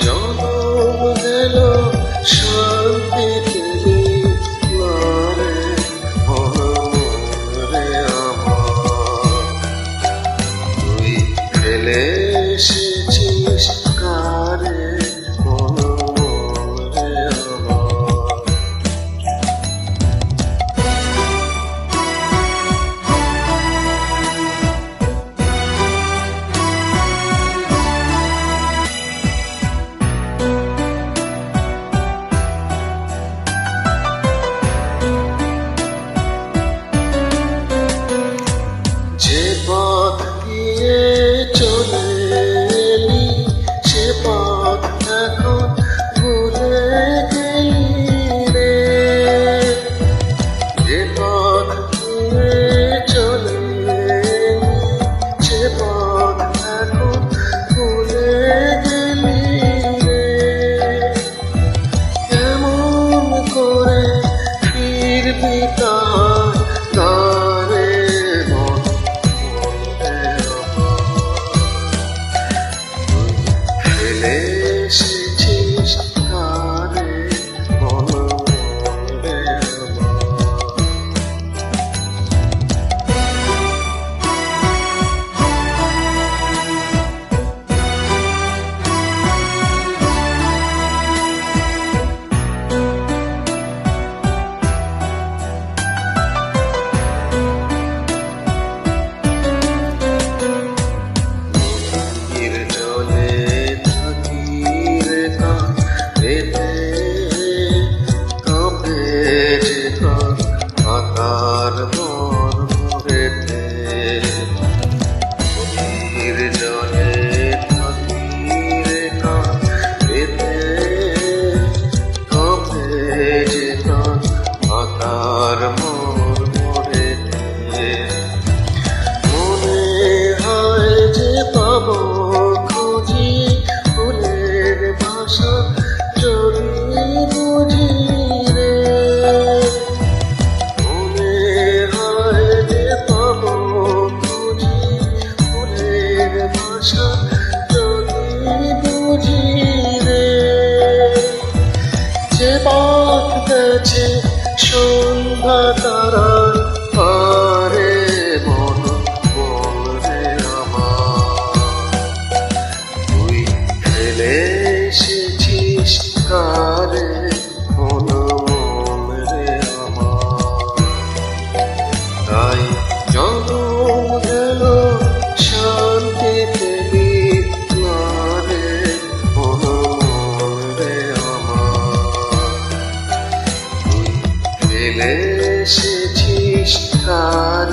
জনম গেল শান্তি পেলি মারে মনরে আমার তুই ফেলে এসেছিস কারে মনরে আমার যে পথ দিয়ে চলে এলি সে পথ এখন ভুলে গেলি রে যে পথ দিয়ে চলে এলি সে পথ এখন ভুলে গেলি রে কেমন করে ফিরবি তারে ফেলে এসেছিস কারে মনরে জলে থাকি রে কাঁপে কাঁপে যে আকার মর মরেতে নদীর জলে থাকি রে কাঁপে কাঁপে যে আকার মর মরেতে মনে হয় যে পাবো খুঁজি ফুলের ভাষা যদি বুঝি রে মনে হয় যে পাবো খুঁজি ফুলের ভাষা যদি বুঝি রে যে পথ গেছে সন্ধ্যা তারার পারে মনরে আমার তুই ফেলে এসেছিস কারে মনরে আমার তাই জনম গেল শান্তি পেলি মারে মনরে আমার তুই ফেলে এসেছিস কারে